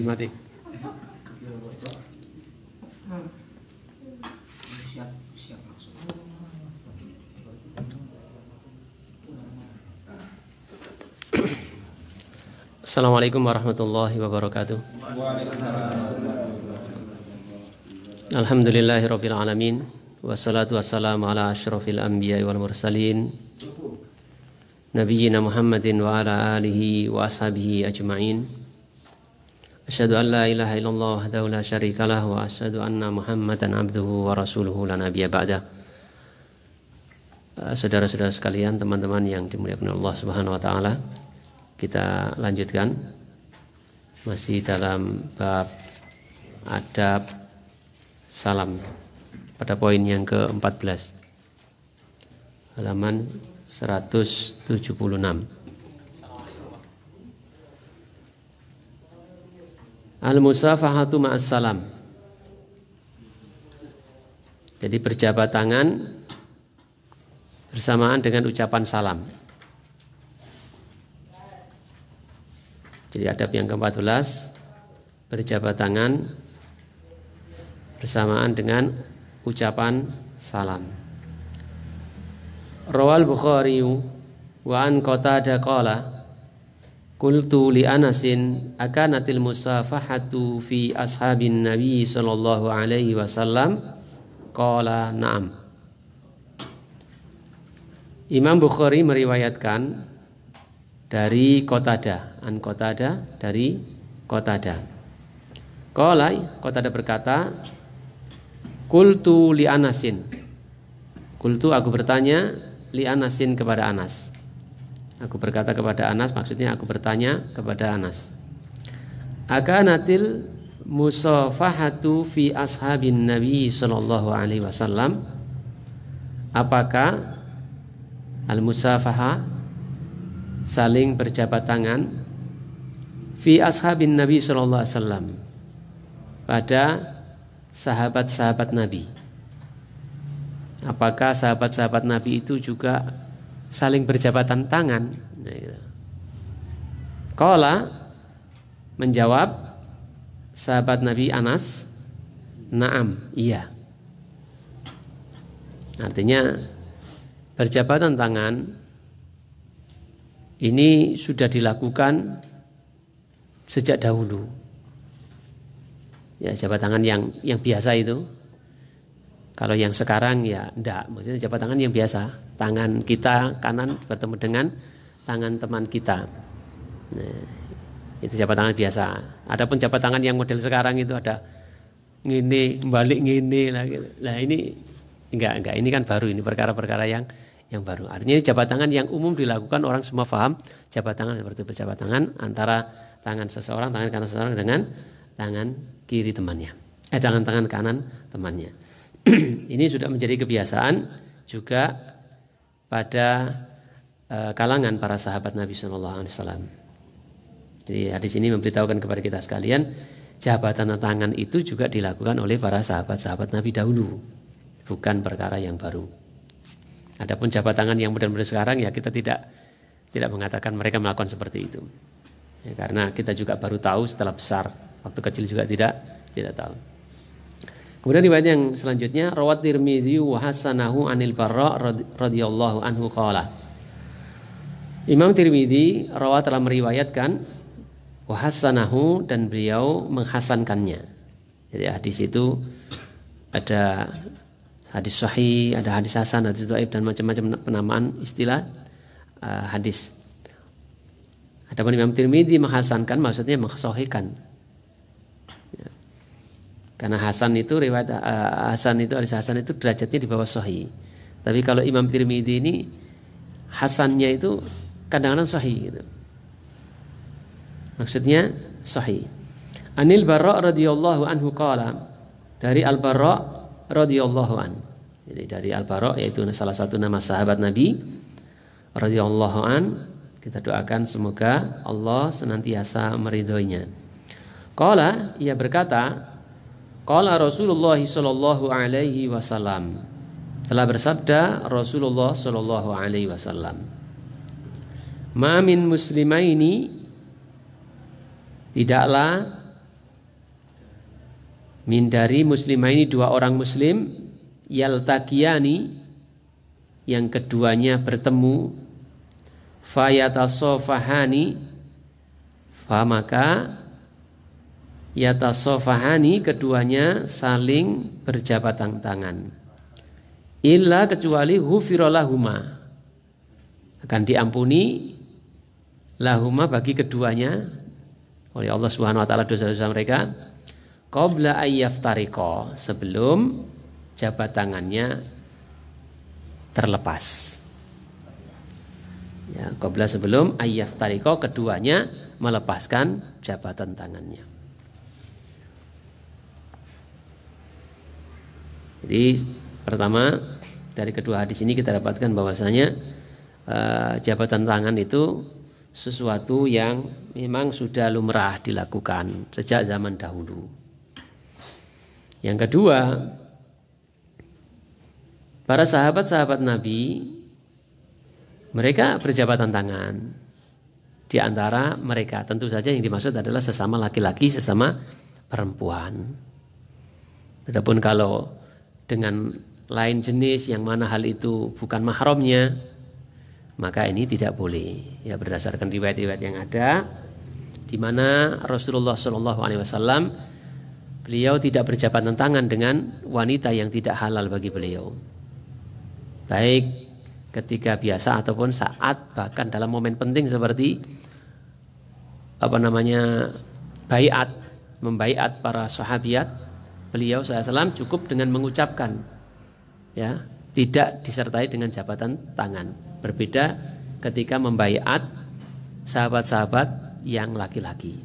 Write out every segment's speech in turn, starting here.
Mati. Assalamualaikum warahmatullahi wabarakatuh. Alhamdulillahirabbil alamin wassalatu wassalamu ala asyrafil anbiya'i wal mursalin nabiyyina Muhammadin wa ala alihi wa ashabihi ajma'in. Asyhadu an la ilaha illallah wahdahu la syarikalah wa asyhadu anna Muhammadan abduhu wa rasuluhu la nabiyya ba'da. Saudara-saudara sekalian, teman-teman yang dimuliakan Allah Subhanahu wa taala, kita lanjutkan masih dalam bab adab salam pada poin yang ke-14 halaman 176. Al-musafahatu ma'as salam. Jadi berjabat tangan bersamaan dengan ucapan salam. Jadi adab yang ke-14, berjabat tangan bersamaan dengan ucapan salam. Rawal Bukhari wa an Qatadah qala qultu li Anasin akanatil musafahatu fi ashabin Nabi sallallahu alaihi wasallam qala na'am. Imam Bukhari meriwayatkan dari Qatadah, an Qatadah dari Qatadah. Qala, Qatadah berkata, qultu li Anasin. Qultu, aku bertanya, li Anasin kepada Anas. Aku berkata kepada Anas, maksudnya aku bertanya kepada Anas. Akanatil musafahatu fi ashabin Nabi sallallahu alaihi wasallam. Apakah al-musafaha, saling berjabat tangan, fi ashabin Nabi sallallahu alaihi wasallam, pada sahabat-sahabat Nabi? Apakah sahabat-sahabat Nabi itu juga saling berjabatan tangan? Qala, menjawab sahabat Nabi Anas, na'am, iya. Artinya berjabatan tangan ini sudah dilakukan sejak dahulu. Ya, jabat tangan yang biasa itu. Kalau yang sekarang ya enggak, maksudnya jabat tangan yang biasa. Tangan kita kanan bertemu dengan tangan teman kita. Nah, itu jabat tangan biasa. Adapun jabat tangan yang model sekarang itu ada ngini, balik ngini lah gitu. Nah, ini enggak, ini kan baru, ini perkara-perkara yang baru. Artinya jabat tangan yang umum dilakukan, orang semua paham jabat tangan seperti berjabat tangan antara tangan seseorang, tangan kanan seseorang dengan tangan kiri temannya. Tangan kanan temannya. Ini sudah menjadi kebiasaan juga pada kalangan para sahabat Nabi sallallahu alaihi wasallam. Jadi hadis ini memberitahukan kepada kita sekalian, jabatan tangan itu juga dilakukan oleh para sahabat-sahabat Nabi dahulu, bukan perkara yang baru. Adapun jabat tangan yang modern sekarang ya kita tidak mengatakan mereka melakukan seperti itu. Ya, karena kita juga baru tahu setelah besar. Waktu kecil juga tidak tahu. Kemudian riwayat yang selanjutnya, rawat Tirmidzi wa hasanahu anil Barra radhiyallahu anhu qala. Imam Tirmidzi rawat telah meriwayatkan wa hasanahu, dan beliau menghasankannya. Jadi hadis itu ada hadis sahih, ada hadis hasan, hadis dhaif, dan macam-macam penamaan istilah hadis. Adapun Imam Tirmidzi menghasankan, maksudnya mensahihkan. Ya. Karena hasan itu riwayat hadis hasan itu derajatnya di bawah sahih. Tapi kalau Imam Tirmidzi ini hasannya itu kadang-kadang sahih gitu. Maksudnya sahih. Anil Barra radhiyallahu anhu qala, dari Al-Barra radhiyallahu an. Jadi dari Al-Bara, yaitu salah satu nama sahabat Nabi radhiyallahu an, kita doakan semoga Allah senantiasa meridhoinya. Qala, ia berkata, qala Rasulullah sallallahu alaihi wasallam, telah bersabda Rasulullah sallallahu alaihi wasallam, ma min muslimaini, tidaklah Min dari muslimah ini dua orang muslim, yaltaqiyani yang keduanya bertemu, fayatasofahani, maka yatasofahani keduanya saling berjabat tangan. Illa kecuali ghufiralahuma, akan diampuni lahuma bagi keduanya oleh Allah Subhanahu wa taala dosa-dosa mereka qabla ayyaftariqa, sebelum jabat tangannya terlepas. Ya, qabla sebelum ayyaftariqa keduanya melepaskan jabatan tangannya. Jadi pertama dari kedua hadis ini kita dapatkan bahwasanya jabatan tangan itu sesuatu yang memang sudah lumrah dilakukan sejak zaman dahulu. Yang kedua, para sahabat-sahabat Nabi mereka berjabatan tangan. Di antara mereka tentu saja yang dimaksud adalah sesama laki-laki, sesama perempuan. Adapun kalau dengan lain jenis yang mana hal itu bukan mahramnya, maka ini tidak boleh. Ya, berdasarkan riwayat-riwayat yang ada, di mana Rasulullah SAW beliau tidak berjabatan tangan dengan wanita yang tidak halal bagi beliau, baik ketika biasa ataupun saat, bahkan dalam momen penting seperti baiat, membaiat para sahabiat, beliau SAW cukup dengan mengucapkan, ya, tidak disertai dengan jabatan tangan. Berbeda ketika membaiat sahabat-sahabat yang laki-laki.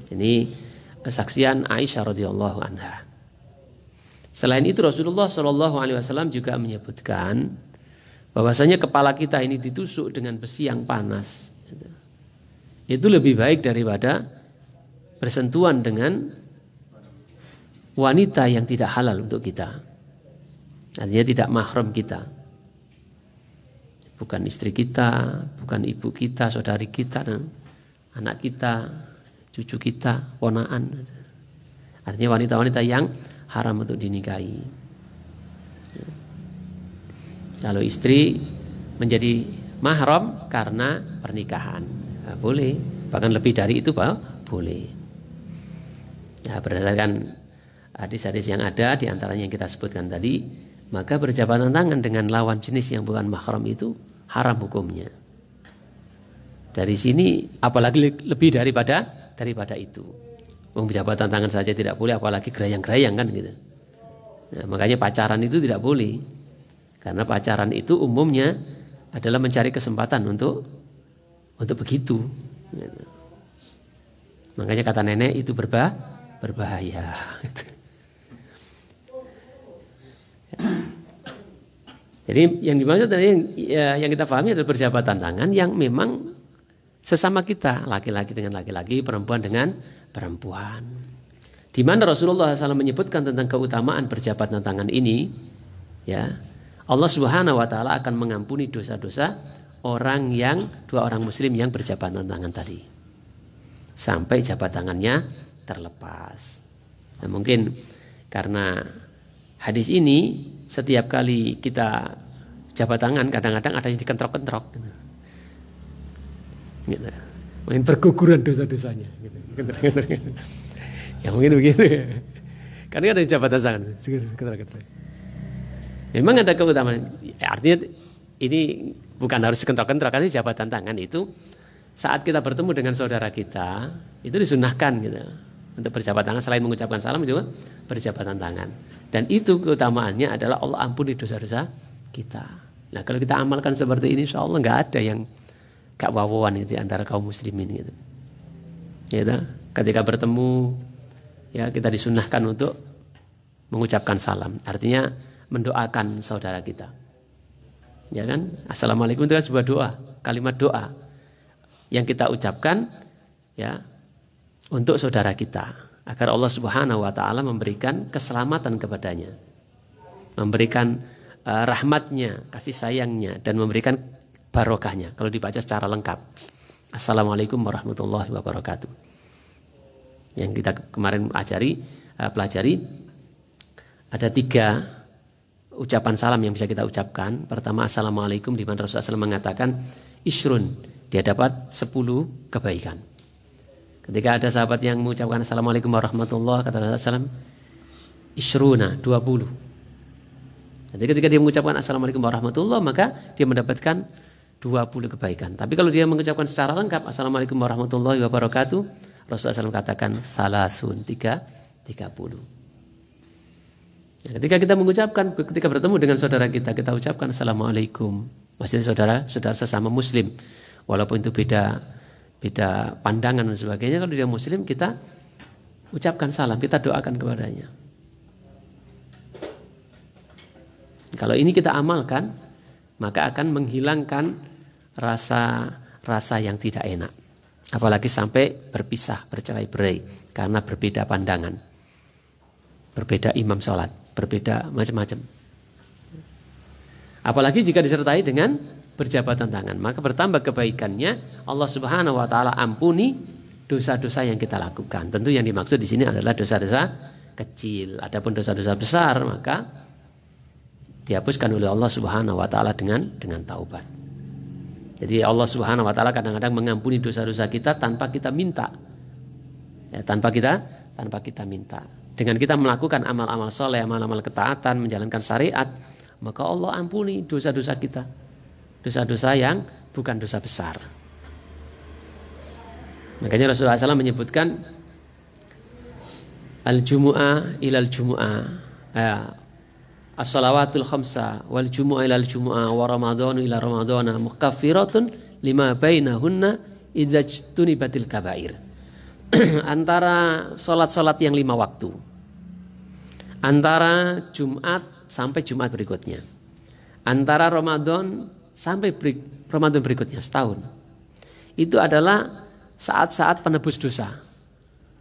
Ini kesaksian Aisyah radhiyallahu anha. Selain itu Rasulullah SAW juga menyebutkan bahwasanya kepala kita ini ditusuk dengan besi yang panas. Itu lebih baik daripada bersentuhan dengan wanita yang tidak halal untuk kita. Artinya tidak mahram kita. Bukan istri kita, bukan ibu kita, saudari kita, anak kita, cucu kita, ponaan. Artinya wanita-wanita yang haram untuk dinikahi. Kalau istri menjadi mahram karena pernikahan, nah, boleh. Bahkan lebih dari itu boleh. Ya, berdasarkan hadis-hadis yang ada, diantaranya yang kita sebutkan tadi, maka berjabatan tangan dengan lawan jenis yang bukan mahram itu haram hukumnya. Dari sini apalagi lebih daripada itu. Berjabatan tangan saja tidak boleh, apalagi gerayang-gerayang kan gitu. Nah, makanya pacaran itu tidak boleh. Karena pacaran itu umumnya adalah mencari kesempatan untuk begitu. Gitu. Makanya kata nenek itu berbahaya. Jadi yang dimaksud tadi yang kita pahami adalah berjabatan tangan yang memang sesama kita, laki-laki dengan laki-laki, perempuan dengan perempuan. Di mana Rasulullah SAW menyebutkan tentang keutamaan berjabatan tangan ini, ya, Allah Subhanahu wa taala akan mengampuni dosa-dosa dua orang muslim yang berjabatan tangan tadi. Sampai jabat tangannya terlepas. Nah, mungkin karena hadis ini setiap kali kita jabat tangan kadang-kadang ada yang dikentrok-kentrok gitu. Gitu. Mungkin berguguran dosa-dosanya gitu. Ya mungkin begitu ya. Karena ada jabatan tangan. Memang ada keutamaan. Artinya ini bukan harus kentrok-kentrok, karena jabatan tangan itu saat kita bertemu dengan saudara kita itu disunahkan gitu. Untuk berjabat tangan selain mengucapkan salam juga berjabatan tangan. Dan itu keutamaannya adalah Allah ampuni dosa-dosa kita. Nah, kalau kita amalkan seperti ini, insya Allah nggak ada yang gak wawawan gitu antara kaum muslimin gitu. Gitu. Ketika bertemu, ya kita disunahkan untuk mengucapkan salam. Artinya mendoakan saudara kita. Ya kan? Assalamualaikum itu kan sebuah doa, kalimat doa yang kita ucapkan ya untuk saudara kita, agar Allah Subhanahu wa taala memberikan keselamatan kepadanya, memberikan rahmatnya, kasih sayangnya, dan memberikan barokahnya. Kalau dibaca secara lengkap, Assalamualaikum warahmatullahi wabarakatuh. Yang kita kemarin pelajari ada 3 ucapan salam yang bisa kita ucapkan. Pertama, assalamualaikum, di mana Rasulullah SAW mengatakan isrun, dia dapat 10 kebaikan. Ketika ada sahabat yang mengucapkan assalamualaikum warahmatullahi, kata Rasulullah SAW, isruna, 20. Jadi ketika dia mengucapkan assalamualaikum warahmatullahi, maka dia mendapatkan 20 kebaikan. Tapi kalau dia mengucapkan secara lengkap assalamualaikum warahmatullahi wabarakatuh, Rasulullah SAW katakan salasun, 30. Ya, ketika kita mengucapkan, ketika bertemu dengan saudara kita ucapkan assalamualaikum. Maksudnya saudara sesama muslim. Walaupun itu beda pandangan dan sebagainya, kalau dia muslim kita ucapkan salam, kita doakan kepadanya. Kalau ini kita amalkan, maka akan menghilangkan rasa yang tidak enak. Apalagi sampai berpisah, bercerai-berai karena berbeda pandangan, berbeda imam sholat, berbeda macam-macam. Apalagi jika disertai dengan berjabatan tangan, maka bertambah kebaikannya. Allah Subhanahu wa taala ampuni dosa-dosa yang kita lakukan. Tentu yang dimaksud di sini adalah dosa-dosa kecil. Adapun dosa-dosa besar maka dihapuskan oleh Allah Subhanahu wa taala dengan taubat. Jadi Allah Subhanahu wa taala kadang-kadang mengampuni dosa-dosa kita tanpa kita minta. Ya, tanpa kita minta. Dengan kita melakukan amal-amal soleh, amal-amal ketaatan, menjalankan syariat, maka Allah ampuni dosa-dosa kita. Dosa-dosa yang bukan dosa besar. Makanya Rasulullah SAW menyebutkan al-jumu'ah ilal jumu'ah, as-salawatul khamsa wal jumu'ah ilal jumu'ah wa ramadhanu ila ramadhana mukaffiratun lima bainahunna idza jtunibatil kabair. Antara salat-salat yang 5 waktu, antara Jumat sampai Jumat berikutnya, antara Ramadan sampai Ramadan berikutnya setahun, itu adalah saat-saat penebus dosa,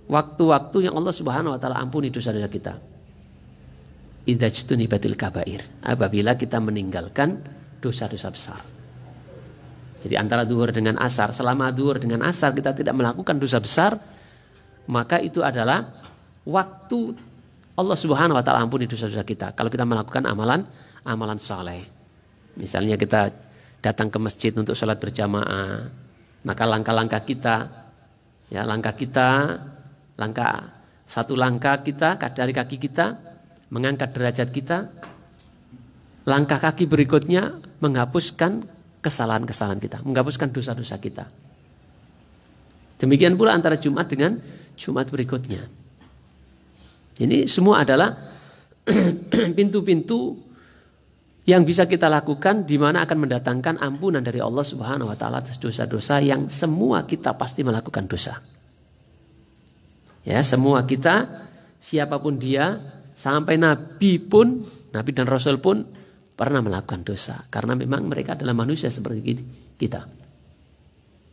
waktu-waktu yang Allah Subhanahu wa taala ampuni dosa-dosa kita. Idza jtunibatil kabair, apabila kita meninggalkan dosa-dosa besar. Jadi antara duhur dengan asar, selama duhur dengan asar kita tidak melakukan dosa besar, maka itu adalah waktu Allah Subhanahu wa taala ampuni dosa-dosa kita. Kalau kita melakukan amalan saleh. Misalnya kita datang ke masjid untuk sholat berjamaah, maka langkah satu langkah kita dari kaki kita mengangkat derajat kita, langkah kaki berikutnya menghapuskan kesalahan-kesalahan kita, menghapuskan dosa-dosa kita. Demikian pula antara Jumat dengan Jumat berikutnya. Ini semua adalah pintu-pintu yang bisa kita lakukan, di mana akan mendatangkan ampunan dari Allah Subhanahu wa taala atas dosa-dosa yang semua kita pasti melakukan dosa. Ya, semua kita, siapapun dia, sampai nabi dan rasul pun pernah melakukan dosa, karena memang mereka adalah manusia seperti kita.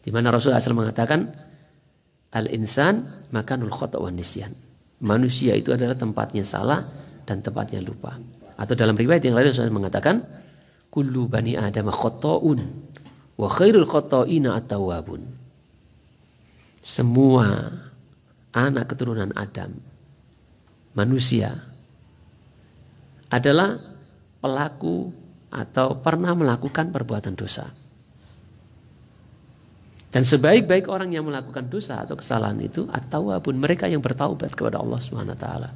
Di mana Rasulullah SAW mengatakan al-insan makanul khata' wan nisyan. Manusia itu adalah tempatnya salah dan tempatnya lupa. Atau dalam riwayat yang lain Rasulullah mengatakan kullu bani adama khata'un wa khairul khata'ina at-tawwabun. Semua anak keturunan Adam, manusia, adalah pelaku atau pernah melakukan perbuatan dosa. Dan sebaik-baik orang yang melakukan dosa atau kesalahan itu at-tawwabun, mereka yang bertaubat kepada Allah Subhanahu wa taala.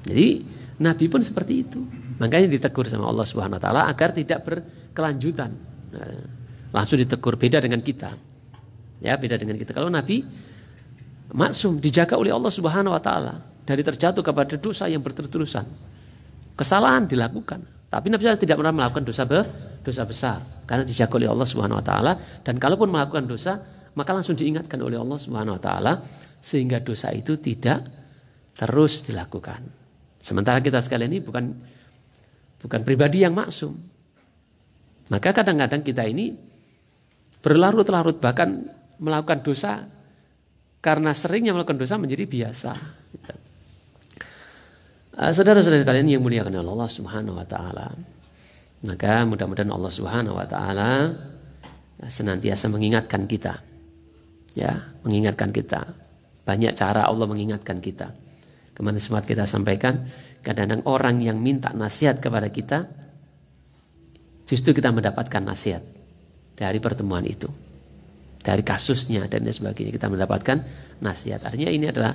Jadi Nabi pun seperti itu. Makanya ditegur sama Allah Subhanahu wa taala agar tidak berkelanjutan. Langsung ditegur, beda dengan kita. Ya, beda dengan kita. Kalau Nabi maksum, dijaga oleh Allah Subhanahu wa taala dari terjatuh kepada dosa yang berterus-terusan. Kesalahan dilakukan, tapi Nabi tidak pernah melakukan dosa besar karena dijaga oleh Allah Subhanahu wa taala, dan kalaupun melakukan dosa, maka langsung diingatkan oleh Allah Subhanahu wa taala sehingga dosa itu tidak terus dilakukan. Sementara kita sekalian ini bukan pribadi yang maksum. Maka kadang-kadang kita ini berlarut-larut bahkan melakukan dosa, karena seringnya melakukan dosa menjadi biasa. Saudara-saudara kalian yang muliakan oleh Allah Subhanahu wa taala, maka mudah-mudahan Allah Subhanahu wa taala senantiasa mengingatkan kita Ya, mengingatkan kita. Banyak cara Allah mengingatkan kita. Kemarin sempat kita sampaikan, kadang-kadang orang yang minta nasihat kepada kita, justru kita mendapatkan nasihat dari pertemuan itu. Dari kasusnya dan sebagainya kita mendapatkan nasihat. Artinya ini adalah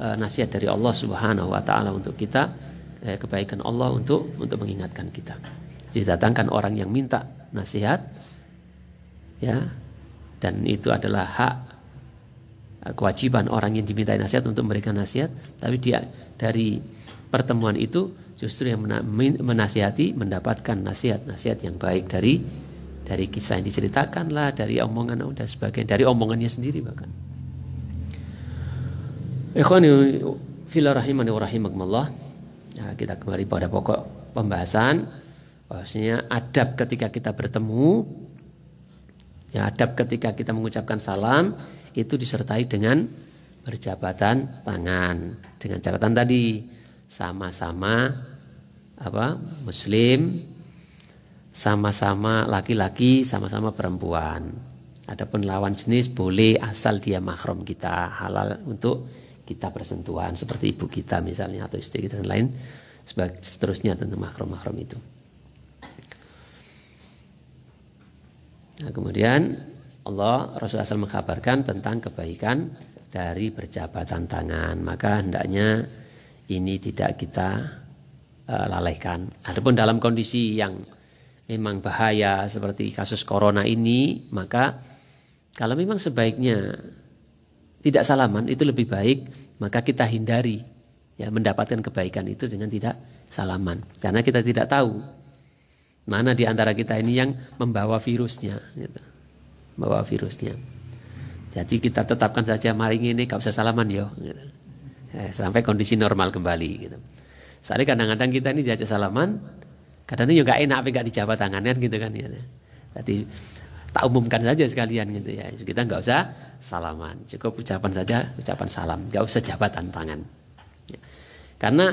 nasihat dari Allah Subhanahu wa taala untuk kita, kebaikan Allah untuk mengingatkan kita. Didatangkan orang yang minta nasihat, ya, dan itu adalah hak kewajiban orang yang dimintai nasihat untuk memberikan nasihat. Tapi dia dari pertemuan itu justru yang menasihati mendapatkan nasihat yang baik dari kisah yang diceritakan lah, dari omongan dan sebagainya, dari omongannya sendiri bahkan. Ikhwani fillah rahimani wa rahimakumullah. Nah, kita kembali pada pokok pembahasan, bahwasanya adab ketika kita bertemu, ya, adab ketika kita mengucapkan salam itu disertai dengan berjabatan tangan, dengan catatan tadi sama-sama muslim, sama-sama laki-laki, sama-sama perempuan. Adapun lawan jenis boleh asal dia mahram kita, halal untuk kita bersentuhan seperti ibu kita misalnya atau istri kita dan lain seterusnya tentang mahram itu. Nah, kemudian Rasulullah SAW mengkabarkan tentang kebaikan dari berjabatan tangan, maka hendaknya ini tidak kita lalaikan. Adapun dalam kondisi yang memang bahaya seperti kasus corona ini, maka kalau memang sebaiknya tidak salaman itu lebih baik, maka kita hindari, ya, mendapatkan kebaikan itu dengan tidak salaman, karena kita tidak tahu mana di antara kita ini yang membawa virusnya, gitu. Membawa virusnya. Jadi kita tetapkan saja mari ini gak usah salaman yo, gitu. Sampai kondisi normal kembali, gitu. Soalnya kadang-kadang kita ini diajak salaman, kadang-kadang juga enak tapi gak dijabat tangannya gitu kan, ya. Jadi tak umumkan saja sekalian gitu ya. Kita nggak usah salaman, cukup ucapan saja, ucapan salam, nggak usah jabatan tangan. Ya. Karena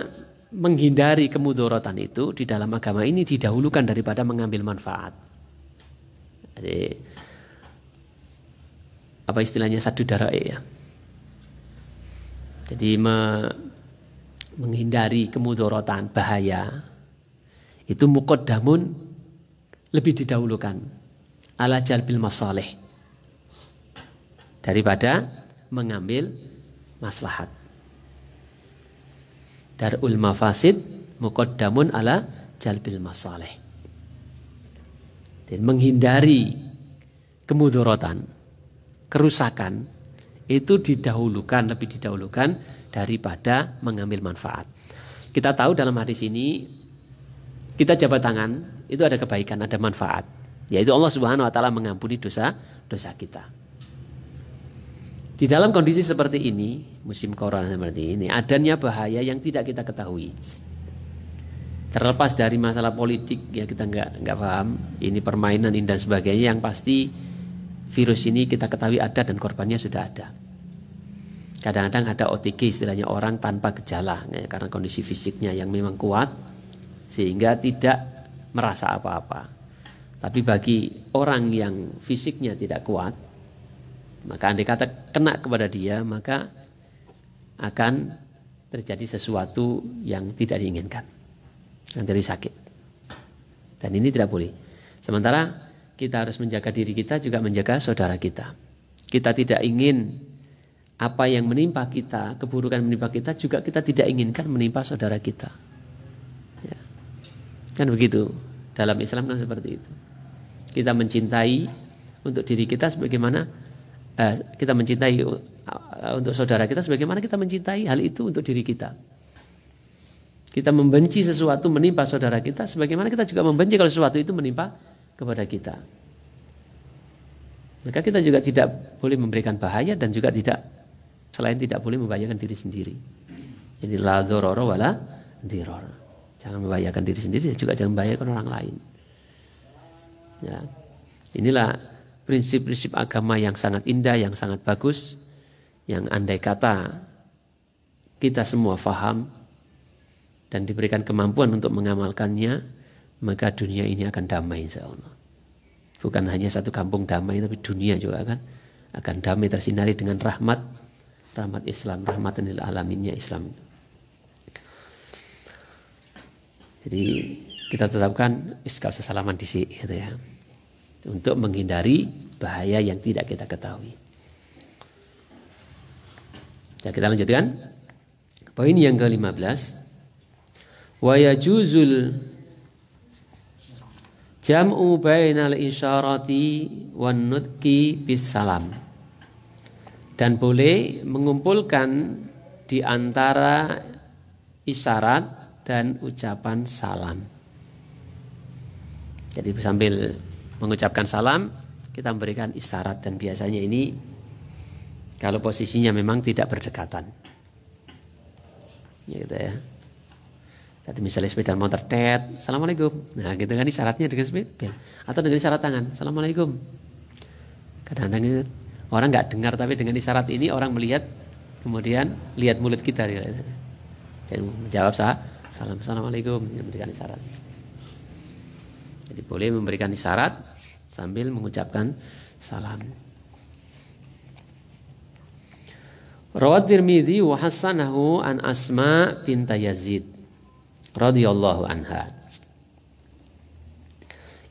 menghindari kemudorotan itu di dalam agama ini didahulukan daripada mengambil manfaat. Jadi apa istilahnya sadu dara'i ya. Jadi menghindari kemudorotan bahaya itu muqaddamun, lebih didahulukan ala jalbil masalih daripada mengambil maslahat. Darul mafasid muqaddamun ala jalbil masalih. Dan menghindari kemudorotan, kerusakan itu lebih didahulukan daripada mengambil manfaat. Kita tahu dalam hadis ini kita jabat tangan itu ada kebaikan, ada manfaat, yaitu Allah Subhanahu wa taala mengampuni dosa kita. Di dalam kondisi seperti ini, musim corona seperti ini, adanya bahaya yang tidak kita ketahui. Terlepas dari masalah politik, ya kita nggak paham, ini permainan ini dan sebagainya, yang pasti virus ini kita ketahui ada dan korbannya sudah ada. Kadang-kadang ada OTG, istilahnya orang tanpa gejala, ya, karena kondisi fisiknya yang memang kuat sehingga tidak merasa apa-apa. Tapi bagi orang yang fisiknya tidak kuat, maka andai kata kena kepada dia, maka akan terjadi sesuatu yang tidak diinginkan, yang jadi sakit. Dan ini tidak boleh. Sementara kita harus menjaga diri kita, juga menjaga saudara kita. Kita tidak ingin apa yang menimpa kita, keburukan menimpa kita, juga kita tidak inginkan menimpa saudara kita. Ya. Kan begitu. Dalam Islam kan seperti itu. Kita mencintai untuk diri kita sebagaimana kita mencintai untuk saudara kita sebagaimana kita mencintai hal itu untuk diri kita. Kita membenci sesuatu menimpa saudara kita sebagaimana kita juga membenci kalau sesuatu itu menimpa kepada kita. Maka kita juga tidak boleh memberikan bahaya dan juga selain tidak boleh membahayakan diri sendiri. Jadi la dzarara wala dzirar. Jangan membahayakan diri sendiri, juga jangan membahayakan orang lain. Ya. Inilah prinsip-prinsip agama yang sangat indah, yang sangat bagus, yang andai kata kita semua faham dan diberikan kemampuan untuk mengamalkannya, maka dunia ini akan damai insyaallah. Bukan hanya satu kampung damai, tapi dunia juga akan damai tersinari dengan rahmat Islam, rahmatan lil alaminnya Islam. Jadi kita tetapkan iskal sesalaman dhisik gitu ya. Untuk menghindari bahaya yang tidak kita ketahui. Ya, kita lanjutkan. Poin yang ke-15. Wa yajuzul jam'u bainal isyarati wan nutqi bis salam. Dan boleh mengumpulkan di antara isyarat dan ucapan salam. Jadi sambil mengucapkan salam, kita memberikan isyarat, dan biasanya ini kalau posisinya memang tidak berdekatan. Ya gitu ya. Jadi misalnya sepeda motor tet, assalamualaikum. Nah gitu kan isyaratnya dengan sepeda atau dengan isyarat tangan, assalamualaikum. Kadang-kadang orang nggak dengar, tapi dengan isyarat ini orang melihat, kemudian lihat mulut kita dan menjawab salam, assalamualaikum, memberikan isyarat. Jadi boleh memberikan isyarat sambil mengucapkan salam. Rawat Tirmidzi wa hasanahu an Asma bint Yazid radhiyallahu anha.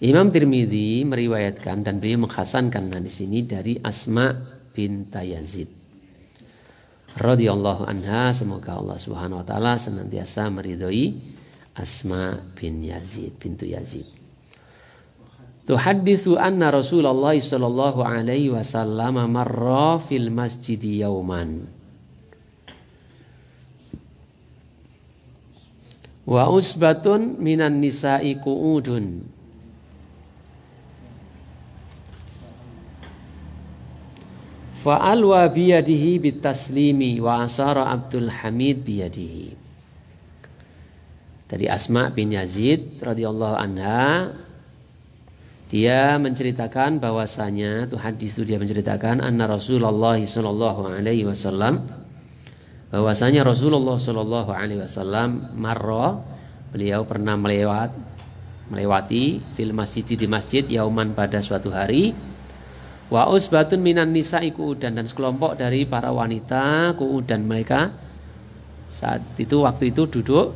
Imam Tirmidzi meriwayatkan dan beliau menghasankan di sini dari Asma bint Yazid radhiyallahu anha, semoga Allah Subhanahu wa taala senantiasa meridhoi Asma bin Yazid bintu Yazid. Tuhadditsu anna Rasulullah sallallahu alaihi wasallam marra fil masjid yauman wa usbatun minan nisa'i qu'udun fa alwa biyadihi bitaslimi wa asara Abdul Hamid biyadihi. Dari Asma bin Yazid radhiyallahu anha, dia menceritakan bahwasanya dia menceritakan anna Rasulullah sallallahu alaihi wasallam, bahwasanya Rasulullah sallallahu alaihi wasallam marra, beliau pernah melewati fil masjid, di masjid, yauman pada suatu hari, wa usbatun minan nisa'i qu'udan, dan sekelompok dari para wanita qu'udan, mereka saat itu waktu itu duduk.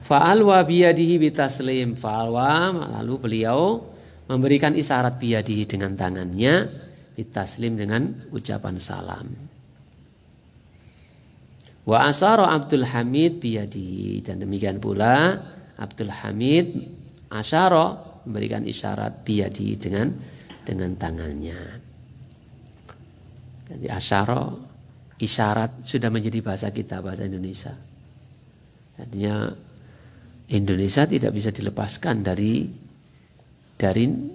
Fa'alwa biyadihi bitaslim, fa'alwa, lalu beliau memberikan isyarat biyadihi dengan tangannya, bitaslim dengan ucapan salam. Wa asara Abdul Hamid biyadihi, dan demikian pula Abdul Hamid asyara, memberikan isyarat biyadihi dengan tangannya. Jadi asyara, isyarat sudah menjadi bahasa kita, bahasa Indonesia. Artinya Indonesia tidak bisa dilepaskan dari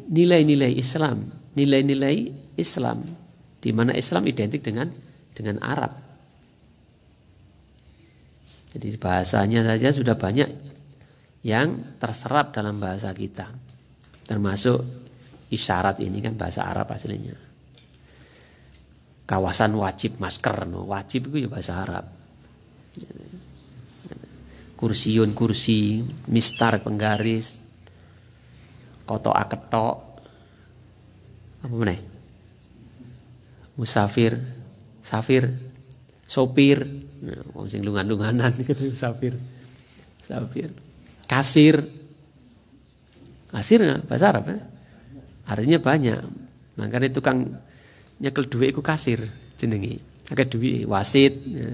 nilai-nilai Islam, di mana Islam identik dengan Arab. Jadi bahasanya saja sudah banyak yang terserap dalam bahasa kita, termasuk isyarat ini kan bahasa Arab aslinya. Kawasan wajib masker, wajib itu ya bahasa Arab. Kursiun, kursi, mistar, penggaris, kotok aketok, apa meneh? Musafir, safir, sopir, sing lungan-lunganan gitu, safir, kasir, bahasa Arab ya? Artinya banyak. Makanya tukang nyekel duit itu kasir jenengi. Akeh duit wasit, ya.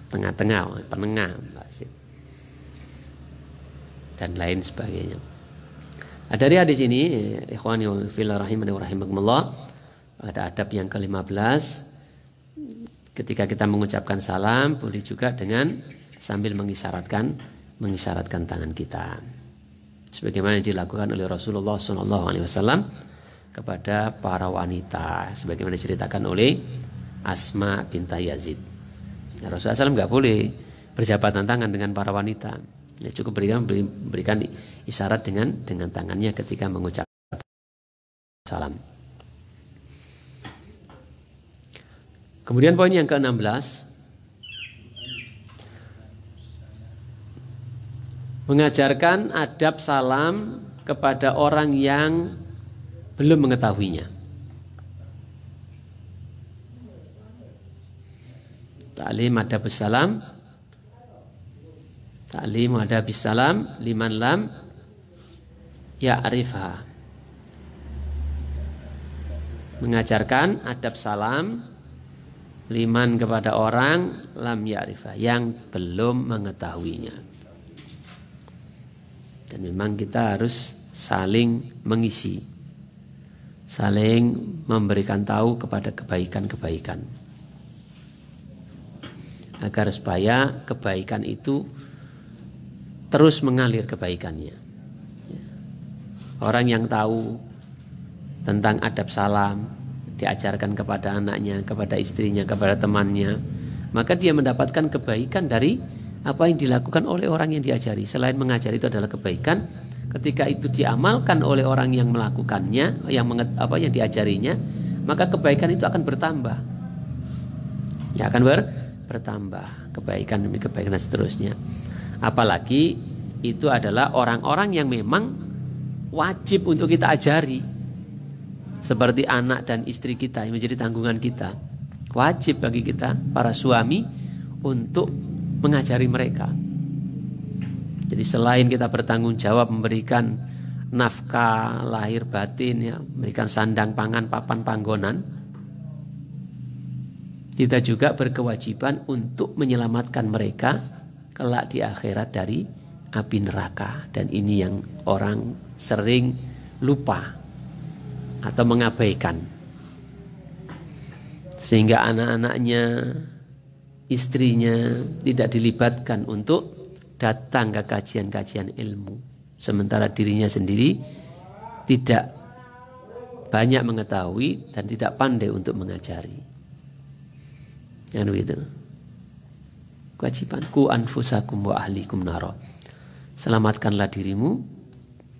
Tengah-tengah, penengah, wasit, dan lain sebagainya. Nah, dari hadis ini, ikhwani fillah rahimani wa rahimakumullah, ada adab yang ke-15. Ketika kita mengucapkan salam, boleh juga dengan sambil mengisyaratkan tangan kita, sebagaimana yang dilakukan oleh Rasulullah SAW kepada para wanita, sebagaimana diceritakan oleh Asma bint Yazid. Ya, Rasulullah SAW nggak boleh berjabatan tangan dengan para wanita. Ya, cukup berikan isyarat dengan tangannya ketika mengucapkan salam. Kemudian poin yang ke-16, mengajarkan adab salam kepada orang yang belum mengetahuinya. Ta'lim adabus salam, ta'lim adabus salam liman lam ya'rifha. Mengajarkan adab salam liman kepada orang lam ya'rifha, yang belum mengetahuinya. Dan memang kita harus saling mengisi, saling memberikan tahu kepada kebaikan-kebaikan, agar supaya kebaikan itu terus mengalir kebaikannya. Orang yang tahu tentang adab salam, diajarkan kepada anaknya, kepada istrinya, kepada temannya, maka dia mendapatkan kebaikan dari apa yang dilakukan oleh orang yang diajari. Selain mengajari itu adalah kebaikan, ketika itu diamalkan oleh orang yang melakukannya, yang diajarinya, maka kebaikan itu akan bertambah. Ya, akan bertambah kebaikan demi kebaikan dan seterusnya. Apalagi itu adalah orang-orang yang memang wajib untuk kita ajari, seperti anak dan istri kita yang menjadi tanggungan kita. Wajib bagi kita para suami untuk mengajari mereka. Jadi selain kita bertanggung jawab memberikan nafkah lahir batin, ya, memberikan sandang pangan papan panggonan, kita juga berkewajiban untuk menyelamatkan mereka kelak di akhirat dari api neraka. Dan ini yang orang sering lupa atau mengabaikan, sehingga anak-anaknya, istrinya tidak dilibatkan untuk datang ke kajian-kajian ilmu, sementara dirinya sendiri tidak banyak mengetahui dan tidak pandai untuk mengajari. Jangan begitu. Kewajiban ku anfusakum wa ahlikum naro. Selamatkanlah dirimu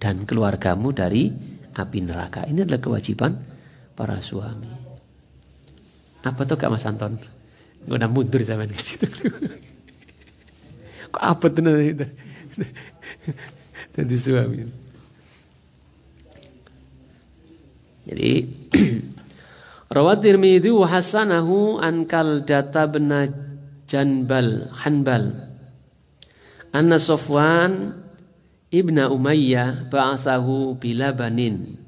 dan keluargamu dari api neraka. Ini adalah kewajiban para suami. Apa tuh Kak Mas Anton? Gue udah mundur zaman ke situ. Kok apa tuh itu? Jadi suami. Jadi rawat Tirmidzi wa hasanahu an Kaldata bin Janbal Hanbal anna Safwan ibna Umayyah ba'athahu bilabanin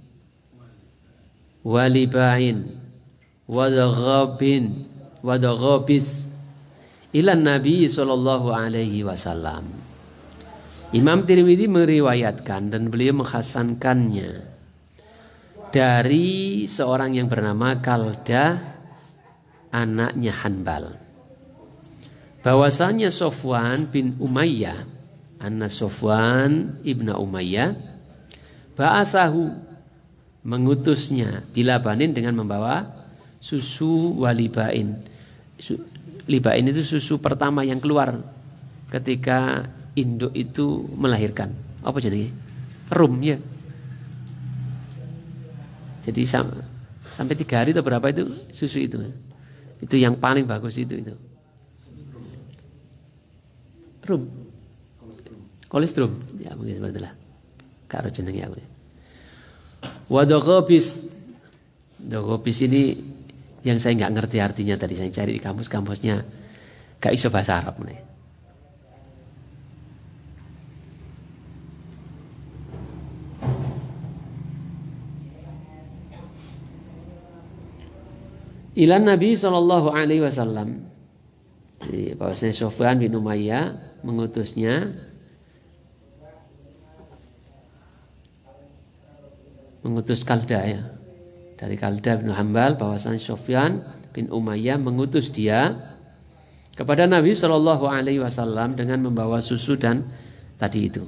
walibain wadaghabis ila Nabi sallallahu alaihi wasallam. Imam Tirmidzi meriwayatkan dan beliau menghasankannya dari seorang yang bernama Kalda, anaknya Hanbal, bahwasanya Safwan bin Umayyah, anna Safwan ibna Umayyah, ba'athahu, mengutusnya, bilabanin, dengan membawa susu walibain. Libain itu susu pertama yang keluar ketika induk itu melahirkan. Apa jadinya? Rum, ya. Jadi sampai 3 hari atau berapa itu susu itu. Itu yang paling bagus itu. Rum. Kolestrum. Ya mungkin seperti itulah. Karo jenenge aku. Wadaghabis. Daghabis ini yang saya nggak ngerti artinya, tadi saya cari di kamus-kamusnya, gak iso bahasa Arab nih. Ilan Nabi sallallahu alaihi wasallam. Jadi bahwasanya Safwan bin Umayyah mengutusnya mengutus Kalda, ya, dari Kalda bin Hanbal, bahwasanya Safwan bin Umayyah mengutus dia kepada Nabi sallallahu alaihi wasallam dengan membawa susu dan tadi itu.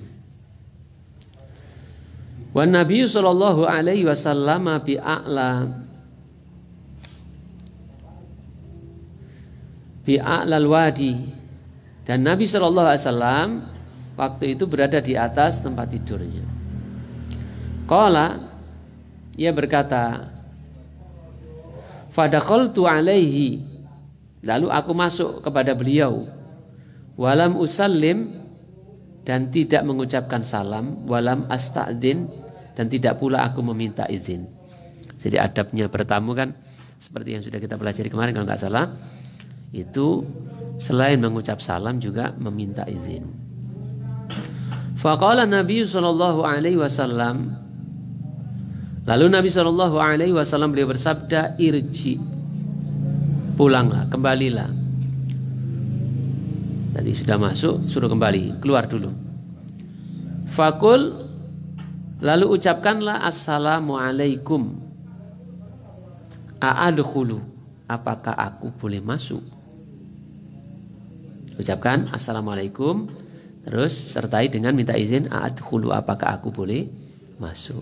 Wan Nabi sallallahu alaihi wasallam bi'a'lal wadi, dan Nabi sallallahu alaihi wasallam waktu itu berada di atas tempat tidurnya. Qala, ia berkata, fadakhaltu alaihi, lalu aku masuk kepada beliau, walam usallim, dan tidak mengucapkan salam, walam asta'dzin, dan tidak pula aku meminta izin. Jadi adabnya bertamu kan seperti yang sudah kita pelajari kemarin kalau nggak salah, itu selain mengucap salam juga meminta izin. Faqala Nabi sallallahu alaihi wasallam, lalu Nabi sallallahu alaihi wasallam beliau bersabda, irji, pulanglah, kembalilah. Tadi sudah masuk, suruh kembali, keluar dulu. Fakul, lalu ucapkanlah assalamualaikum. A'adkhulu, apakah aku boleh masuk? Ucapkan assalamualaikum, terus sertai dengan minta izin, a'adkhulu, apakah aku boleh masuk?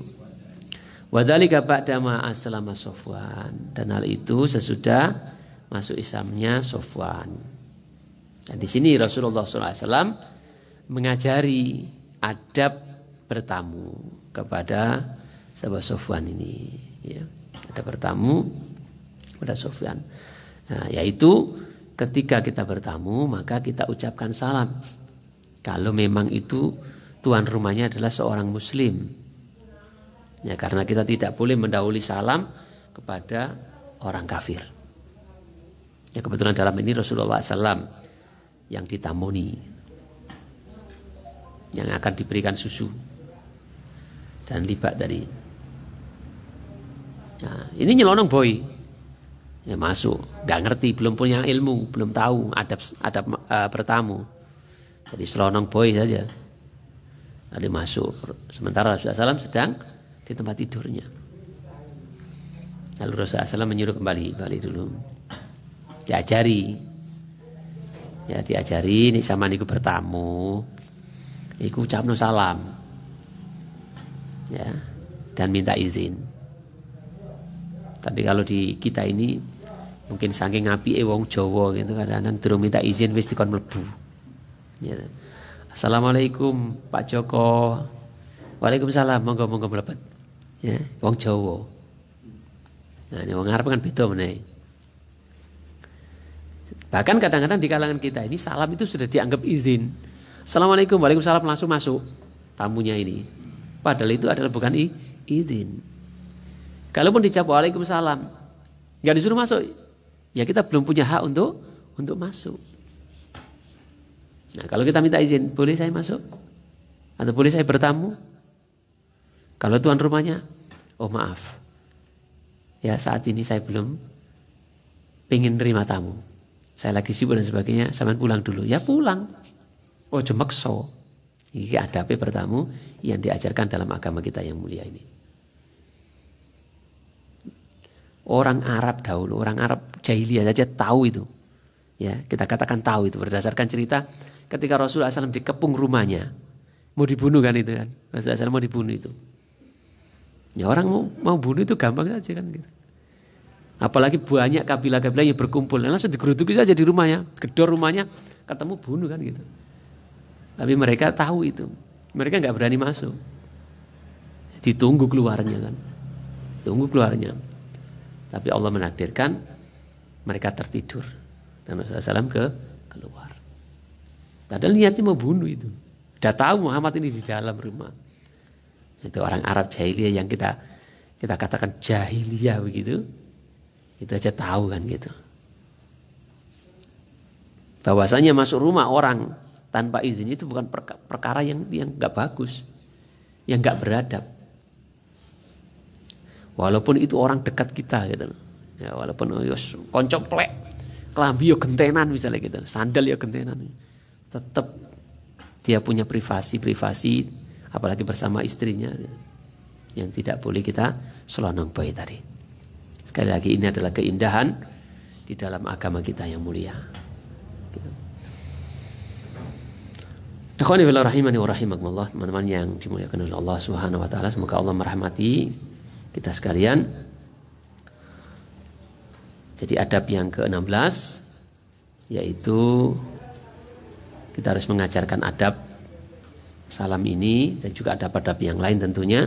Wadzalika ba'da ma aslama Sofwan, dan hal itu sesudah masuk Islamnya Sofwan. Dan di sini Rasulullah SAW mengajari adab bertamu kepada sahabat Sofwan ini, ya. Adab bertamu kepada Sofwan, nah, yaitu ketika kita bertamu maka kita ucapkan salam. Kalau memang itu tuan rumahnya adalah seorang Muslim, ya, karena kita tidak boleh mendahului salam kepada orang kafir. Ya, kebetulan dalam ini Rasulullah SAW yang ditamuni, yang akan diberikan susu dan libat tadi. Nah, ini nyelonong boy, ya, masuk, nggak ngerti, belum punya ilmu, belum tahu adab bertamu. Jadi selonong boy saja. Tadi masuk, sementara Rasulullah SAW sedang di tempat tidurnya. Lalu Rasulullah SAW menyuruh balik dulu, diajari. Ya, diajari nih sama niku bertamu, iku ucapno salam, ya, dan minta izin. Tapi kalau di kita ini mungkin saking apike wong Jawa gitu, kadang-kadang durung minta izin wis dikon mlebu. Ya. Assalamualaikum Pak Joko. Waalaikumsalam, monggo mlebet. Ya, wong Jawa. Nah, ini wong Arab kan beda meneh. Bahkan kadang-kadang di kalangan kita ini salam itu sudah dianggap izin. Assalamualaikum, waalaikumsalam, langsung masuk tamunya ini. Padahal itu adalah bukan izin. Kalaupun dicap waalaikumsalam, nggak disuruh masuk, ya kita belum punya hak untuk masuk. Nah, kalau kita minta izin, boleh saya masuk? Atau boleh saya bertamu? Kalau tuan rumahnya, oh maaf, ya saat ini saya belum pengen terima tamu. Saya lagi sibuk dan sebagainya, sampean pulang dulu. Ya pulang. Oh jemakso. Ini adabe bertamu yang diajarkan dalam agama kita yang mulia ini. Orang Arab dahulu, orang Arab jahiliyah saja tahu itu. Ya, kita katakan tahu itu berdasarkan cerita ketika Rasulullah SAW dikepung rumahnya. Mau dibunuh kan itu kan. Rasulullah SAW mau dibunuh itu. Ya orang mau bunuh itu gampang saja kan gitu. Apalagi banyak kabilah-kabilah yang berkumpul, langsung digerutuki saja di rumahnya, gedor rumahnya, ketemu bunuh kan gitu. Tapi mereka tahu itu, mereka nggak berani masuk, ditunggu keluarnya kan, tunggu keluarnya. Tapi Allah menakdirkan mereka tertidur dan Rasulullah SAW keluar. Padahal niatnya mau bunuh itu, udah tahu Muhammad ini di dalam rumah. Itu orang Arab jahiliyah yang kita katakan jahiliyah begitu. Itu aja tahu kan gitu. Bahwasanya masuk rumah orang tanpa izin itu bukan perkara yang nggak bagus, yang nggak beradab. Walaupun itu orang dekat kita gitu. Ya walaupun yos koncok plek, kelambi yo gentenan misalnya gitu, sandal yo gentenan. Tetap dia punya privasi, apalagi bersama istrinya, yang tidak boleh kita selonong boy tadi. Sekali lagi ini adalah keindahan di dalam agama kita yang mulia. Ikhwani fillah rahimani wa rahimakumullah, teman-teman yang dimuliakan oleh Allah Subhanahu wa taala, semoga Allah merahmati kita sekalian. Jadi adab yang ke-16 yaitu kita harus mengajarkan adab salam ini dan juga adab-adab yang lain tentunya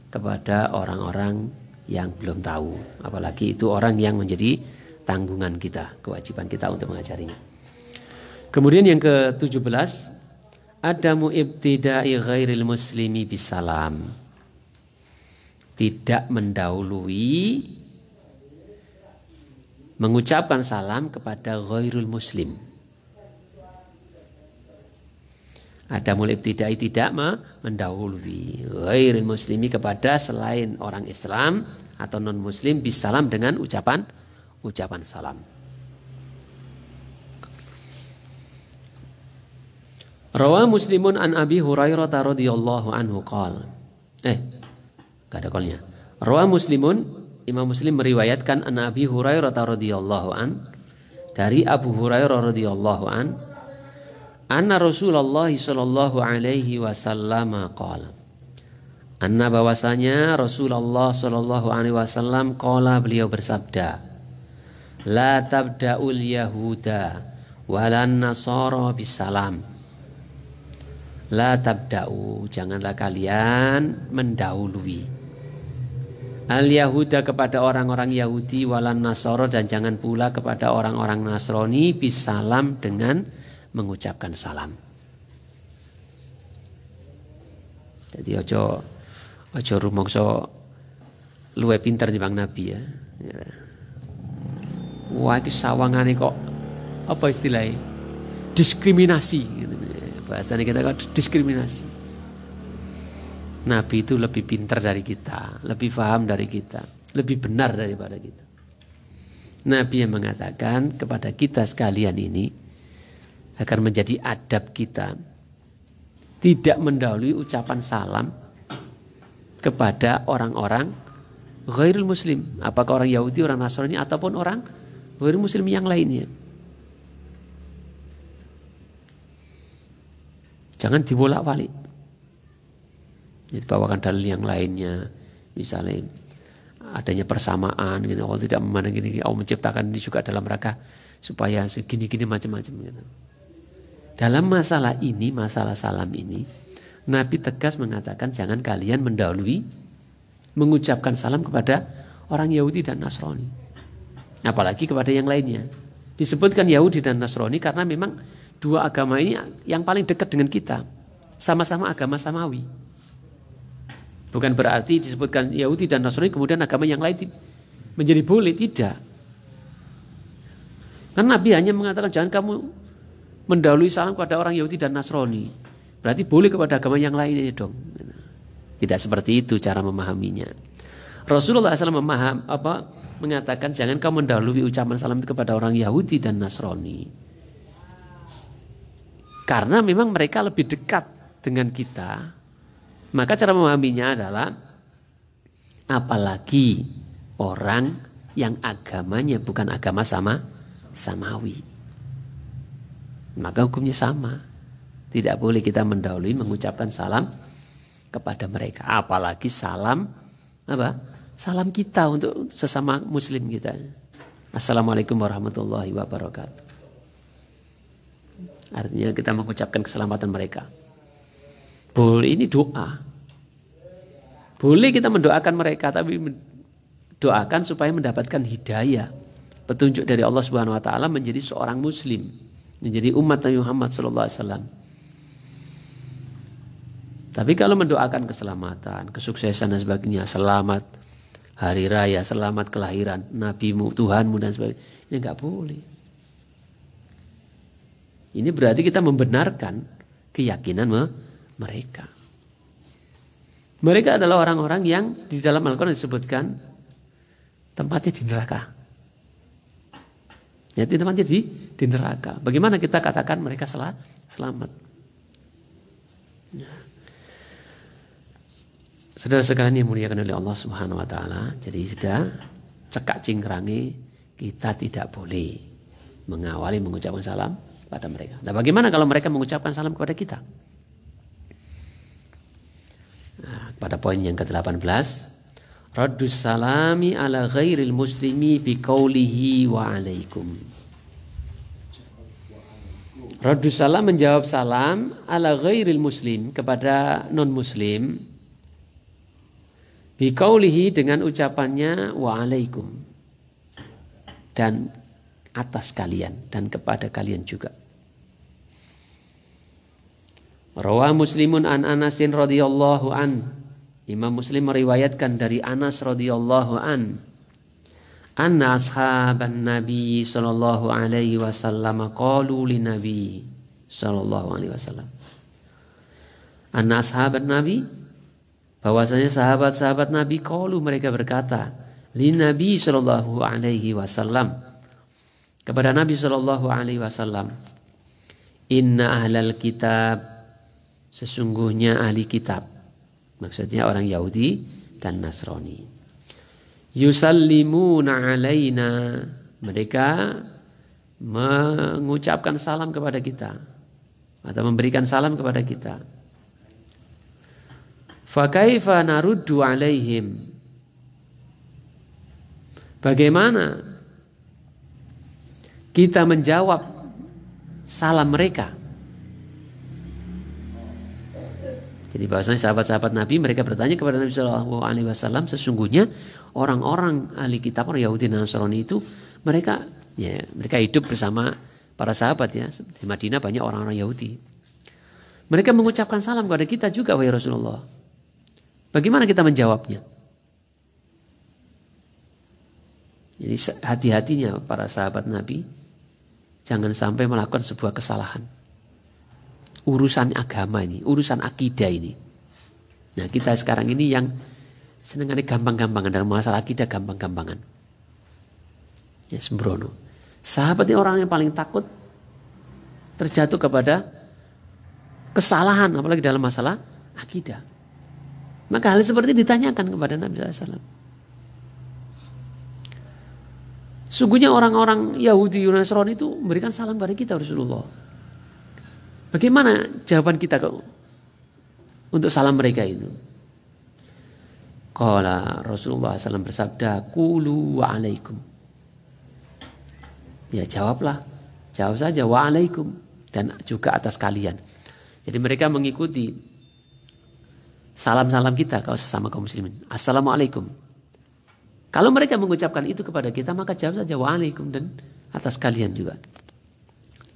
kepada orang-orang yang belum tahu, apalagi itu orang yang menjadi tanggungan kita, kewajiban kita untuk mengajarinya. Kemudian yang ke-17, adamu ibtida'i ghairil muslimi bisalam. tidak mendahului mengucapkan salam kepada ghairul muslim. Ada mulai tidak mendahului ghairul muslimi kepada selain orang Islam atau non muslim bisalam dengan ucapan salam. Rawa Muslimun an Abi Hurairah radhiyallahu anhu qala. Enggak ada qalnya. Rawa Muslimun, Imam Muslim meriwayatkan an Abi Hurairah radhiyallahu an dari Abu Hurairah radhiyallahu an anna Rasulullah sallallahu alaihi wasallam qala. Anna bahwasanya Rasulullah sallallahu alaihi wasallam qala, beliau bersabda, la tabda'ul yahuda walan nasara bisalam. La tabda'u, janganlah kalian mendahului al-yahuda kepada orang-orang Yahudi walan nasara, dan jangan pula kepada orang-orang Nasrani bisalam dengan mengucapkan salam. Jadi ojo rumangsa luwe pinter timbang Nabi ya. Wah, iki sawangane kok apa istilahnya? Diskriminasi gitu. Bahasanya kita kan diskriminasi. Nabi itu lebih pintar dari kita, lebih paham dari kita, lebih benar daripada kita. Nabi yang mengatakan kepada kita sekalian ini agar menjadi adab kita tidak mendahului ucapan salam kepada orang-orang ghairul muslim, apakah orang Yahudi, orang Nasrani ataupun orang ghairul muslim yang lainnya. Jangan dibolak-balik. Jadi bawakan dalil yang lainnya, misalnya adanya persamaan, gitu. Allah tidak memandang gini, Allah menciptakan ini juga dalam rangka supaya segini-gini macam-macam. Gitu. Dalam masalah ini, masalah salam ini, Nabi tegas mengatakan jangan kalian mendahului mengucapkan salam kepada orang Yahudi dan Nasrani, apalagi kepada yang lainnya. Disebutkan Yahudi dan Nasrani karena memang dua agama ini yang paling dekat dengan kita, sama-sama agama samawi. Bukan berarti disebutkan Yahudi dan Nasrani kemudian agama yang lain menjadi boleh, tidak. Karena Nabi hanya mengatakan jangan kamu mendahului salam kepada orang Yahudi dan Nasrani, berarti boleh kepada agama yang lainnya dong. Tidak seperti itu cara memahaminya. Rasulullah SAW mengatakan jangan kamu mendahului ucapan salam itu kepada orang Yahudi dan Nasrani. Karena memang mereka lebih dekat dengan kita, maka cara memahaminya adalah apalagi orang yang agamanya bukan agama samawi, maka hukumnya sama. Tidak boleh kita mendahului mengucapkan salam kepada mereka, apalagi salam salam kita untuk sesama muslim kita. Assalamualaikum warahmatullahi wabarakatuh. Artinya kita mengucapkan keselamatan mereka. Boleh, ini doa. Boleh kita mendoakan mereka, tapi doakan supaya mendapatkan hidayah, petunjuk dari Allah Subhanahu Wa Taala menjadi seorang Muslim, menjadi umat Nabi Muhammad SAW. Tapi kalau mendoakan keselamatan, kesuksesan dan sebagainya, selamat hari raya, selamat kelahiran Nabimu, Tuhanmu dan sebagainya, ini nggak boleh. Ini berarti kita membenarkan keyakinan mereka. Mereka adalah orang-orang yang di dalam Al-Quran disebutkan tempatnya di neraka. Ya, tempatnya di neraka. Bagaimana kita katakan mereka selamat? Ya. Saudara sekalian yang muliakan oleh Allah Subhanahu Wa Taala, jadi sudah cekak cingkrangi kita tidak boleh mengawali mengucapkan salam pada mereka. Nah, bagaimana kalau mereka mengucapkan salam kepada kita? Nah, pada poin yang ke-18, raddus salami ala ghairil muslimi biqaulihi wa alaikum. Raddus salam, menjawab salam ala ghairil muslim, kepada non muslim, biqaulihi, dengan ucapannya wa alaikum, dan atas kalian dan kepada kalian juga. Rawa Muslimun an Anasin radhiyallahu an, Imam Muslim meriwayatkan dari Anas radhiyallahu anna ashaban Nabi sallallahu alaihi wasallam qalu lin Nabi sallallahu alaihi wasallam. Anna ashaban Nabi, bahwasanya sahabat-sahabat Nabi qalu, mereka berkata, lin Nabi sallallahu alaihi wasallam, kepada Nabi sallallahu alaihi wasallam, inna ahlal kitab, sesungguhnya ahli kitab, maksudnya orang Yahudi dan Nasrani, yusallimuna alaina, mereka mengucapkan salam kepada kita atau memberikan salam kepada kita. Fa kaifa naruddu alaihim, bagaimana kita menjawab salam mereka? Jadi bahasanya sahabat-sahabat Nabi, mereka bertanya kepada Nabi Shallallahu Alaihi Wasallam, sesungguhnya orang-orang ahli kitab, orang Yahudi dan Nasrani itu mereka hidup bersama para sahabat ya. Di Madinah banyak orang-orang Yahudi. Mereka mengucapkan salam kepada kita juga, wahai Rasulullah. Bagaimana kita menjawabnya? Jadi hati-hatinya para sahabat Nabi, jangan sampai melakukan sebuah kesalahan. Urusan agama ini, urusan akidah ini. Nah, kita sekarang ini yang senengannya gampang-gampangan dalam masalah akidah, gampang-gampangan. Ya, sembrono. Sahabat ini orang yang paling takut terjatuh kepada kesalahan, apalagi dalam masalah akidah. Maka hal seperti ini ditanyakan kepada Nabi SAW. Sungguhnya orang-orang Yahudi dan Nasrani itu memberikan salam pada kita, Rasulullah. Bagaimana jawaban kita untuk salam mereka itu? Qala Rasulullah SAW bersabda, qulu wa alaikum. Ya jawab saja wa alaikum, dan juga atas kalian. Jadi mereka mengikuti salam-salam kita kalau sesama kaum muslimin. Assalamualaikum. Kalau mereka mengucapkan itu kepada kita, maka jawab saja wa alaikum, dan atas kalian juga.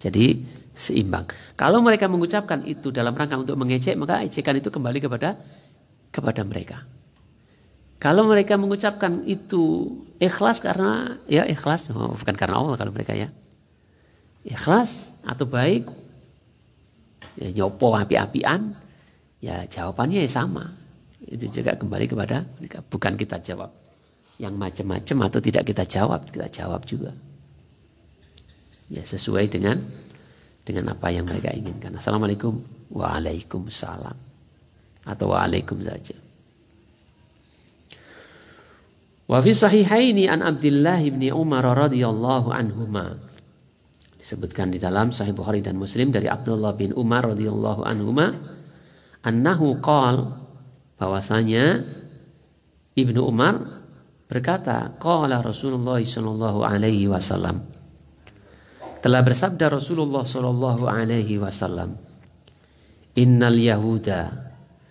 Jadi seimbang. Kalau mereka mengucapkan itu dalam rangka untuk mengejek, maka ejekan itu kembali kepada mereka. Kalau mereka mengucapkan itu ikhlas karena ya ikhlas, bukan karena Allah kalau mereka ya ikhlas atau baik, ya nyopo api-apian, ya jawabannya ya sama. Itu juga kembali kepada mereka. Bukan kita jawab yang macam-macam atau tidak kita jawab juga. Ya sesuai dengan apa yang mereka inginkan. Assalamualaikum, waalaikumsalam, atau waalaikum saja. Wa fi sahihaini an Abdullah bin Umar radhiyallahu anhuma, disebutkan di dalam Sahih Bukhari dan Muslim dari Abdullah bin Umar radhiyallahu anhuma, annahu qala, bahwasanya Ibnu Umar berkata, qala Rasulullah sallallahu alaihi wasallam, telah bersabda Rasulullah sallallahu alaihi wasallam, innal yahuda,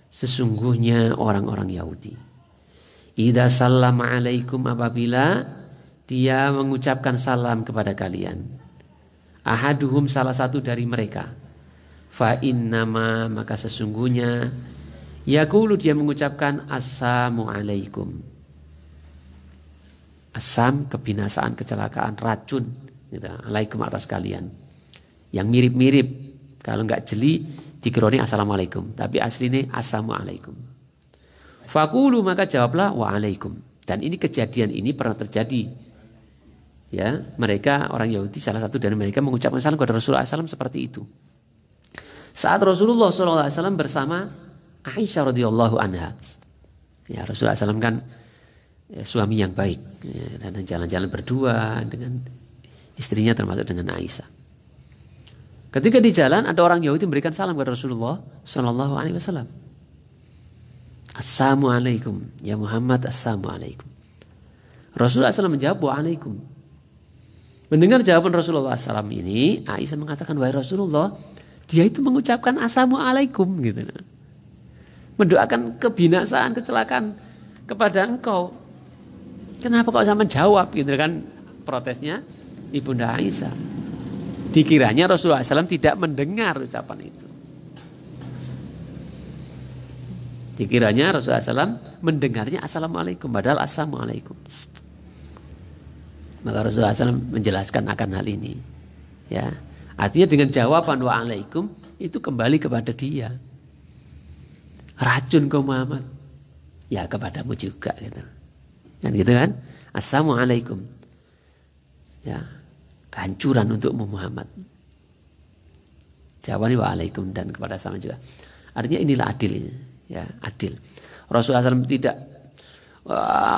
sesungguhnya orang-orang Yahudi, idza sallama alaikum, apabila dia mengucapkan salam kepada kalian, ahaduhum, salah satu dari mereka, fa innama, maka sesungguhnya, yaqulu, dia mengucapkan assalamu alaikum. Asam, kebinasaan, kecelakaan, racun, gitu. Alaikum, atas kalian. Yang mirip-mirip, kalau enggak jeli dikironi assalamualaikum, tapi aslinya assalamualaikum. Faqulu, maka jawablah waalaikum. Dan ini kejadian ini pernah terjadi. Ya, mereka orang Yahudi, salah satu dari mereka mengucapkan salam kepada Rasulullah SAW seperti itu. Saat Rasulullah SAW bersama Aisyah radhiyallahu anha. Ya, Rasulullah SAW kan suami yang baik, ya, dan jalan-jalan berdua dengan istrinya termasuk dengan Aisyah. Ketika di jalan ada orang Yahudi memberikan salam kepada Rasulullah Sallallahu Alaihi Wasallam. Assalamualaikum ya Muhammad, assalamualaikum. Rasulullah SAW menjawab waalaikum. Mendengar jawaban Rasulullah SAW ini, Aisyah mengatakan, wahai Rasulullah, dia itu mengucapkan assalamualaikum gitu, mendoakan kebinasaan, kecelakaan kepada engkau. Kenapa kok sama jawab gitu kan, protesnya Ibunda Aisyah. Dikiranya Rasulullah SAW tidak mendengar ucapan itu. Dikiranya Rasulullah SAW mendengarnya assalamualaikum, padahal assalamualaikum. Maka Rasulullah SAW menjelaskan akan hal ini. Ya, artinya dengan jawaban waalaikum itu kembali kepada dia. Racun kau Muhammad, ya kepadamu juga gitu. Kan gitu kan? Assalamualaikum. Ya, kehancuran untukmu Muhammad. Jawabannya waalaikum dan kepada sama juga. Artinya inilah adil, ya adil. Rasulullah SAW tidak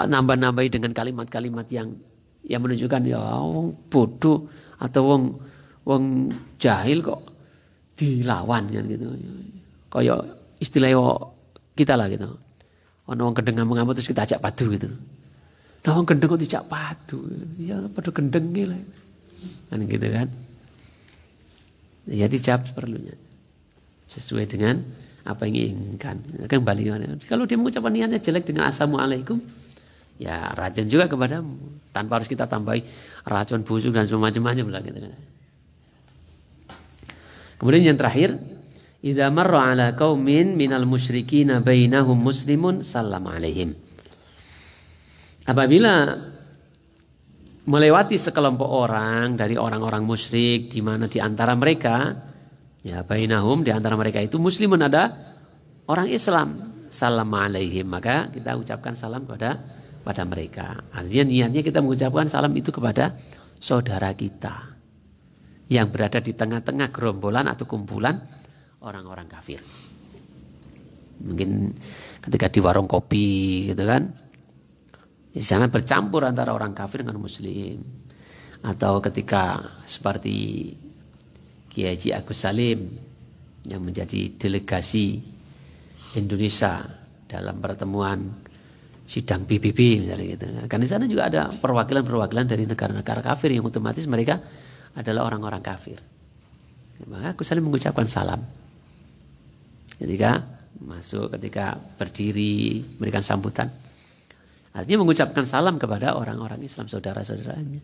nambah-nambahi dengan kalimat-kalimat yang menunjukkan ya wong bodoh atau wong jahil kok dilawan kan gitu. Kayak istilah kita lah gitu. Ono wong gendeng ngamuk-ngamuk terus kita ajak padu gitu. Nah wong gendeng kok dijak padu. Ya padu gendeng lah. Kan gitu kan. Ya dijawab seperlunya. Sesuai dengan apa yang diinginkan. Kembali kalau dia mengucapkan niatnya jelek dengan assalamualaikum, ya racun juga kepadamu. Tanpa harus kita tambahi racun busuk dan semacam-macam lah gitu. Kemudian yang terakhir, idza marra ala qaumin minal musyrikin bainahum muslimun sallam alaihim. Apabila melewati sekelompok orang dari orang-orang musyrik di mana di antara mereka ya bainahum di antara mereka itu muslimun ada orang Islam, salam alaihim, maka kita ucapkan salam pada mereka. Artinya niatnya kita mengucapkan salam itu kepada saudara kita yang berada di tengah-tengah gerombolan atau kumpulan orang-orang kafir. Mungkin ketika di warung kopi gitu kan, di sana bercampur antara orang kafir dengan muslim. Atau ketika seperti Kiai Haji Agus Salim yang menjadi delegasi Indonesia dalam pertemuan sidang PBB misalnya gitu. Karena di sana juga ada perwakilan-perwakilan dari negara-negara kafir yang otomatis mereka adalah orang-orang kafir. Maka Agus Salim mengucapkan salam. Ketika masuk, ketika berdiri, memberikan sambutan. Artinya mengucapkan salam kepada orang-orang Islam, saudara-saudaranya.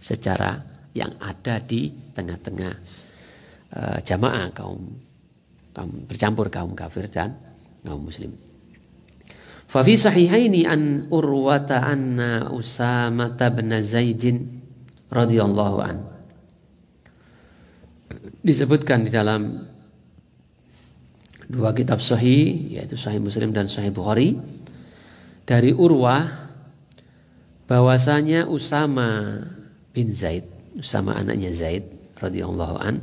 Secara yang ada di tengah-tengah jamaah kaum bercampur kaum kafir dan kaum muslim. Fa fi sahihaini an Urwata anna Usama bin Zaidin radhiyallahu an. Disebutkan di dalam dua kitab sahih, yaitu Sahih Muslim dan Sahih Bukhari, dari Urwah bahwasanya Usama bin Zaid, Usama anaknya Zaid radhiyallahu an,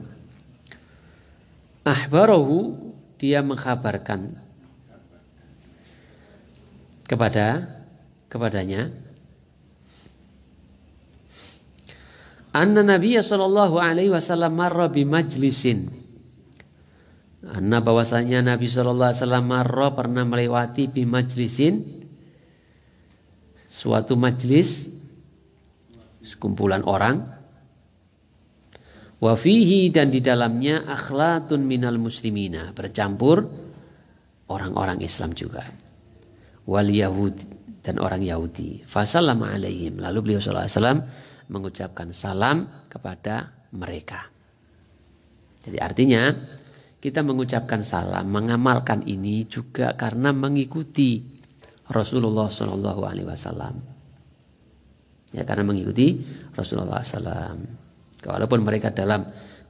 ahbarahu, dia mengkhabarkan kepadanya anna Nabiya sallallahu alaihi wasallam marra bi majlisin, anna bahwasanya Nabi sallallahu alaihi wasallam marra pernah melewati bi majlisin, suatu majlis, sekumpulan orang, wa fihi, dan di dalamnya akhlatun minal muslimina, bercampur orang-orang Islam juga, wal Yahud, dan orang Yahudi. Fasallama alaihim, lalu beliau sallallahu alaihi wasallam mengucapkan salam kepada mereka. Jadi artinya kita mengucapkan salam, mengamalkan ini juga karena mengikuti Rasulullah sallallahu alaihi wasallam. Ya, karena mengikuti Rasulullah SAW. Walaupun mereka dalam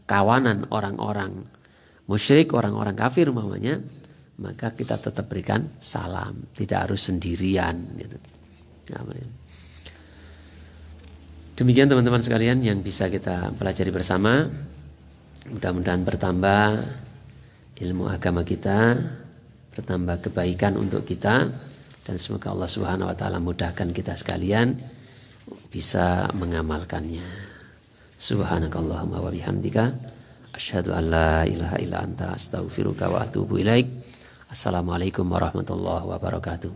kawanan orang-orang musyrik, orang-orang kafir umpamanya, maka kita tetap berikan salam, tidak harus sendirian gitu. Demikian teman-teman sekalian yang bisa kita pelajari bersama. Mudah-mudahan bertambah ilmu agama kita, bertambah kebaikan untuk kita, dan semoga Allah Subhanahu wa taala mudahkan kita sekalian bisa mengamalkannya. Subhanakallahumma wa bihamdika asyhadu an la ilaha illa anta astaghfiruka wa atubu ilaik. Assalamualaikum warahmatullahi wabarakatuh.